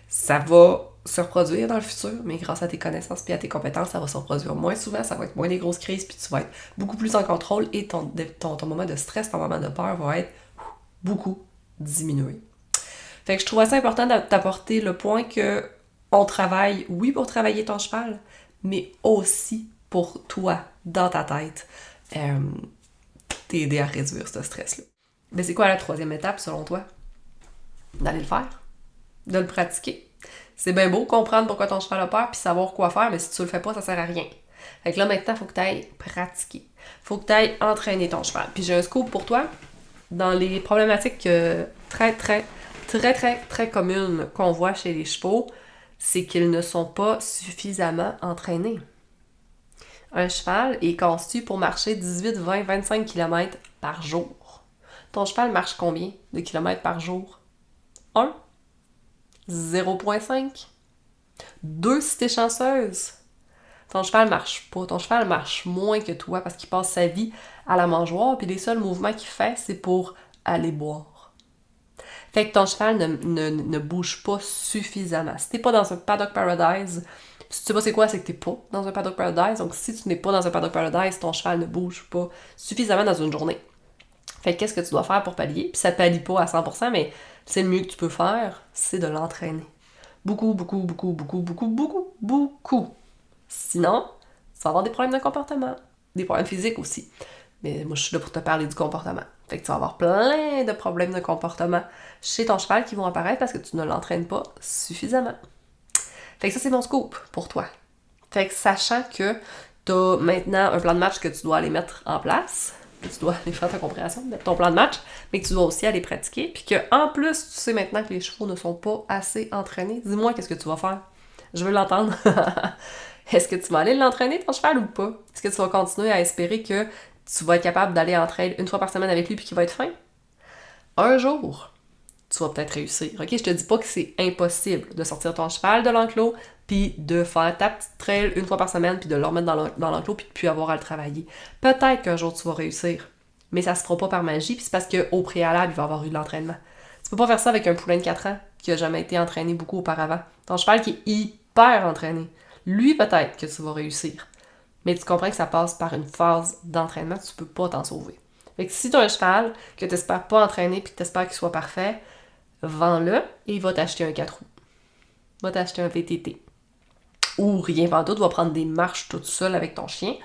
Ça va se reproduire dans le futur, mais grâce à tes connaissances puis à tes compétences, ça va se reproduire moins souvent, ça va être moins des grosses crises, puis tu vas être beaucoup plus en contrôle et ton moment de stress, ton moment de peur va être beaucoup diminué. Fait que je trouvais ça important de t'apporter le point que on travaille, oui, pour travailler ton cheval, mais aussi pour toi, dans ta tête, t'aider à réduire ce stress-là. Mais c'est quoi la troisième étape, selon toi? D'aller le faire, de le pratiquer. C'est bien beau comprendre pourquoi ton cheval a peur puis savoir quoi faire, mais si tu le fais pas, ça sert à rien. Fait que là, maintenant, il faut que tu ailles pratiquer. Faut que tu ailles entraîner ton cheval. Puis j'ai un scoop pour toi. Dans les problématiques très communes qu'on voit chez les chevaux, c'est qu'ils ne sont pas suffisamment entraînés. Un cheval est conçu pour marcher 18, 20, 25 km par jour. Ton cheval marche combien de kilomètres par jour? 1? 0,5? 2 si t'es chanceuse? Ton cheval marche pas. Ton cheval marche moins que toi parce qu'il passe sa vie à la mangeoire puis les seuls mouvements qu'il fait, c'est pour aller boire. Fait que ton cheval ne bouge pas suffisamment. Si t'es pas dans un paddock paradise, si tu sais pas c'est quoi, c'est que t'es pas dans un paddock paradise. Donc si tu n'es pas dans un paddock paradise, ton cheval ne bouge pas suffisamment dans une journée. Fait que qu'est-ce que tu dois faire pour pallier? Puis ça pallie pas à 100%, mais c'est le mieux que tu peux faire, c'est de l'entraîner. Beaucoup. Sinon, tu vas avoir des problèmes de comportement, des problèmes physiques aussi. Mais moi, je suis là pour te parler du comportement. Fait que tu vas avoir plein de problèmes de comportement chez ton cheval qui vont apparaître parce que tu ne l'entraînes pas suffisamment. Fait que ça, c'est mon scoop pour toi. Fait que sachant que tu as maintenant un plan de match que tu dois aller mettre en place, que tu dois aller faire ta compréhension de ton plan de match, mais que tu dois aussi aller pratiquer, puis qu'en plus, tu sais maintenant que les chevaux ne sont pas assez entraînés, dis-moi qu'est-ce que tu vas faire. Je veux l'entendre. Est-ce que tu vas aller l'entraîner, ton cheval, ou pas? Est-ce que tu vas continuer à espérer que tu vas être capable d'aller en trail une fois par semaine avec lui puis qu'il va être fin? Un jour, tu vas peut-être réussir. Ok, je te dis pas que c'est impossible de sortir ton cheval de l'enclos puis de faire ta petite trail une fois par semaine puis de le remettre dans l'enclos puis de plus avoir à le travailler. Peut-être qu'un jour tu vas réussir, mais ça se fera pas par magie puis c'est parce qu'au préalable, il va avoir eu de l'entraînement. Tu peux pas faire ça avec un poulain de 4 ans qui a jamais été entraîné beaucoup auparavant. Ton cheval qui est hyper entraîné, lui peut-être que tu vas réussir. Mais tu comprends que ça passe par une phase d'entraînement, tu peux pas t'en sauver. Fait que si tu as un cheval que tu n'espères pas entraîner puis que tu espères qu'il soit parfait, vends-le et il va t'acheter un 4 roues. Va t'acheter un VTT. Ou rien tout, va prendre des marches toute seule avec ton chien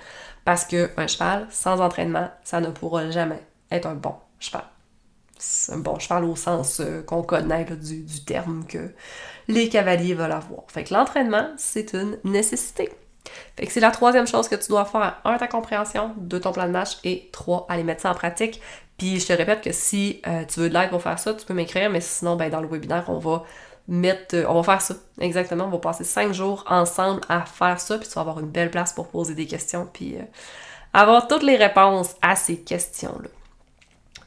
parce qu'un cheval sans entraînement, ça ne pourra jamais être un bon cheval. C'est un bon cheval au sens qu'on connaît là, du terme que les cavaliers veulent avoir. Fait que l'entraînement, c'est une nécessité. Fait que c'est la troisième chose que tu dois faire. 1, ta compréhension, 2, ton plan de match et 3, aller mettre ça en pratique. Puis je te répète que si tu veux de l'aide pour faire ça, tu peux m'écrire, mais sinon, ben, dans le webinaire, on va faire ça. Exactement, on va passer 5 jours ensemble à faire ça, puis tu vas avoir une belle place pour poser des questions, puis avoir toutes les réponses à ces questions-là.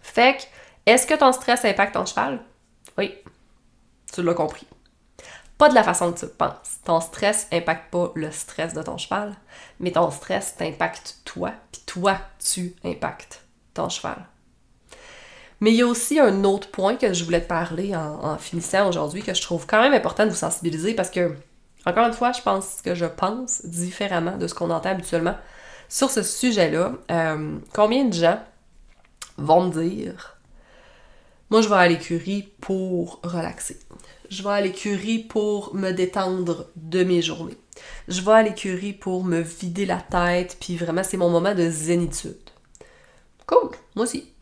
Fait que, est-ce que ton stress impacte ton cheval? Oui, tu l'as compris. Pas de la façon que tu penses. Ton stress impacte pas le stress de ton cheval, mais ton stress t'impacte toi, puis toi, tu impactes ton cheval. Mais il y a aussi un autre point que je voulais te parler en finissant aujourd'hui, que je trouve quand même important de vous sensibiliser, parce que, encore une fois, je pense différemment de ce qu'on entend habituellement sur ce sujet-là. Combien de gens vont me dire « Moi, je vais à l'écurie pour relaxer. Je vais à l'écurie pour me détendre de mes journées. Je vais à l'écurie pour me vider la tête, puis vraiment, c'est mon moment de zénitude. » Cool, moi aussi.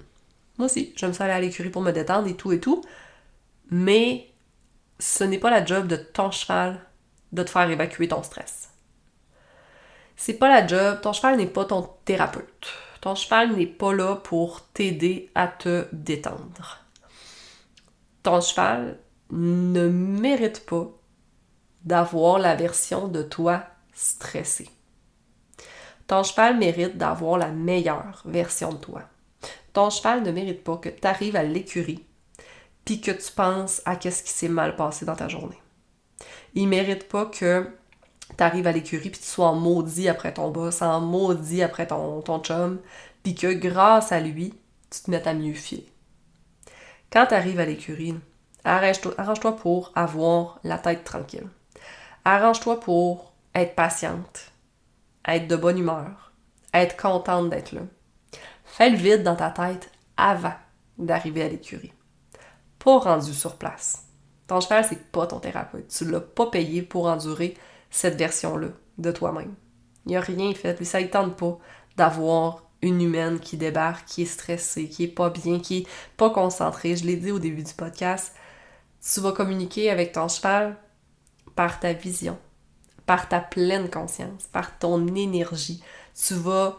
Moi aussi, j'aime ça aller à l'écurie pour me détendre et tout, mais ce n'est pas la job de ton cheval de te faire évacuer ton stress. C'est pas la job, ton cheval n'est pas ton thérapeute. Ton cheval n'est pas là pour t'aider à te détendre. Ton cheval ne mérite pas d'avoir la version de toi stressée. Ton cheval mérite d'avoir la meilleure version de toi. Ton cheval ne mérite pas que tu arrives à l'écurie puis que tu penses à qu'est-ce qui s'est mal passé dans ta journée. Il mérite pas que tu arrives à l'écurie puis tu sois en maudit après ton boss, en maudit après ton chum, puis que grâce à lui, tu te mettes à mieux filer. Quand tu arrives à l'écurie, arrange-toi pour avoir la tête tranquille. Arrange-toi pour être patiente, être de bonne humeur, être contente d'être là. Fais le vide dans ta tête avant d'arriver à l'écurie. Pas rendu sur place. Ton cheval, c'est pas ton thérapeute. Tu l'as pas payé pour endurer cette version-là de toi-même. Il a rien fait. Lui, ça ne tente pas d'avoir une humaine qui débarque, qui est stressée, qui est pas bien, qui est pas concentrée. Je l'ai dit au début du podcast, tu vas communiquer avec ton cheval par ta vision, par ta pleine conscience, par ton énergie. Tu vas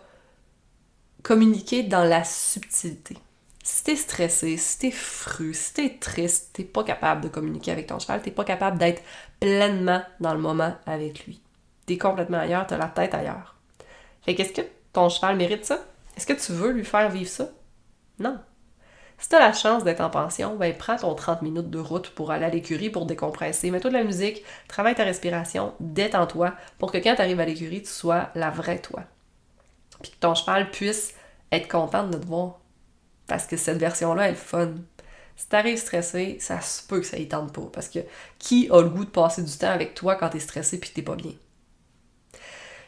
communiquer dans la subtilité. Si t'es stressé, si t'es fru, si t'es triste, t'es pas capable de communiquer avec ton cheval, t'es pas capable d'être pleinement dans le moment avec lui. T'es complètement ailleurs, t'as la tête ailleurs. Fait qu'est-ce que ton cheval mérite ça? Est-ce que tu veux lui faire vivre ça? Non. Si t'as la chance d'être en pension, ben prends ton 30 minutes de route pour aller à l'écurie pour décompresser, mets-toi de la musique, travaille ta respiration, détends-toi pour que quand t'arrives à l'écurie, tu sois la vraie toi. Puis que ton cheval puisse être content de te voir. Parce que cette version-là, elle est fun. Si t'arrives stressé, ça se peut que ça y tente pas. Parce que qui a le goût de passer du temps avec toi quand t'es stressé puis que t'es pas bien?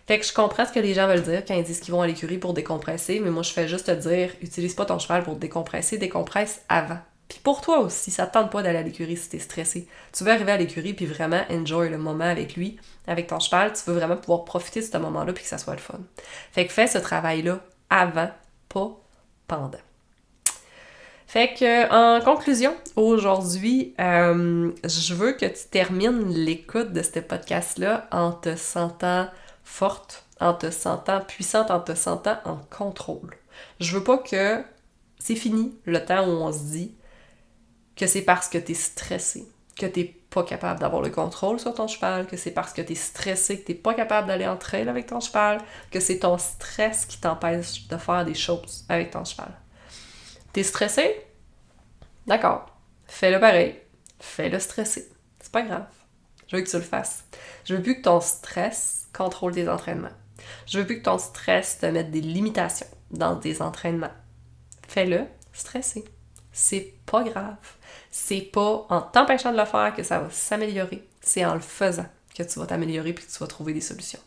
Fait que je comprends ce que les gens veulent dire quand ils disent qu'ils vont à l'écurie pour décompresser, mais moi je fais juste te dire, utilise pas ton cheval pour décompresser, décompresse avant. Puis pour toi aussi, ça te tente pas d'aller à l'écurie si t'es stressé. Tu veux arriver à l'écurie puis vraiment enjoy le moment avec lui, avec ton cheval, tu veux vraiment pouvoir profiter de ce moment-là puis que ça soit le fun. Fait que fais ce travail-là avant, pas pendant. Fait que, en conclusion, aujourd'hui, je veux que tu termines l'écoute de ce podcast-là en te sentant forte, en te sentant puissante, en te sentant en contrôle. Je veux pas que c'est fini le temps où on se dit que c'est parce que t'es stressé, que t'es pas capable d'avoir le contrôle sur ton cheval, que c'est parce que t'es stressé, que t'es pas capable d'aller en trail avec ton cheval, que c'est ton stress qui t'empêche de faire des choses avec ton cheval. T'es stressé? D'accord. Fais-le pareil. Fais-le stressé. C'est pas grave. Je veux que tu le fasses. Je veux plus que ton stress contrôle tes entraînements. Je veux plus que ton stress te mette des limitations dans tes entraînements. Fais-le stressé. C'est pas grave. C'est pas en t'empêchant de le faire que ça va s'améliorer. C'est en le faisant que tu vas t'améliorer puis que tu vas trouver des solutions.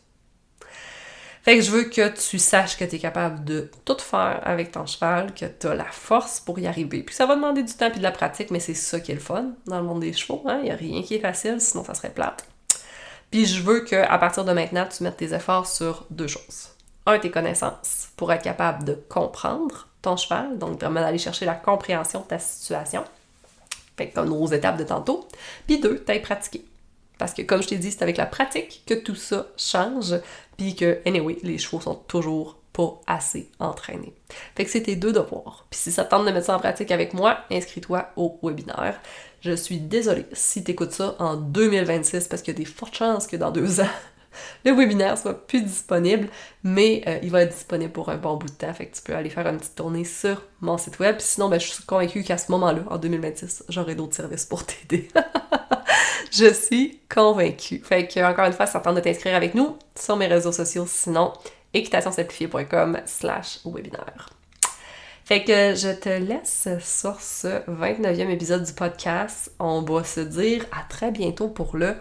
Fait que je veux que tu saches que tu es capable de tout faire avec ton cheval, que tu as la force pour y arriver. Puis ça va demander du temps et de la pratique, mais c'est ça qui est le fun dans le monde des chevaux. Il n'y a rien qui est facile, sinon ça serait plate. Puis je veux qu'à partir de maintenant, tu mettes tes efforts sur 2 choses. 1, tes connaissances, pour être capable de comprendre ton cheval, donc vraiment d'aller chercher la compréhension de ta situation. Fait que comme nos étapes de tantôt. Puis 2, t'ailles pratiquer. Parce que comme je t'ai dit, c'est avec la pratique que tout ça change, puis que, anyway, les chevaux sont toujours pas assez entraînés. Fait que c'est tes 2 devoirs. Puis si ça te tente de mettre ça en pratique avec moi, inscris-toi au webinaire. Je suis désolée si t'écoutes ça en 2026, parce qu'il y a des fortes chances que dans 2 ans, le webinaire soit plus disponible, mais il va être disponible pour un bon bout de temps, fait que tu peux aller faire une petite tournée sur mon site web. Puis sinon, je suis convaincue qu'à ce moment-là, en 2026, j'aurai d'autres services pour t'aider. Je suis convaincue. Fait que, encore une fois, ça tente de t'inscrire avec nous sur mes réseaux sociaux, sinon, équitationsimplifiée.com/webinaire. Fait que je te laisse sur ce 29e épisode du podcast. On va se dire à très bientôt pour le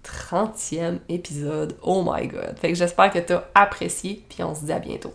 30e épisode. Oh my god! Fait que j'espère que t'as apprécié, puis on se dit à bientôt.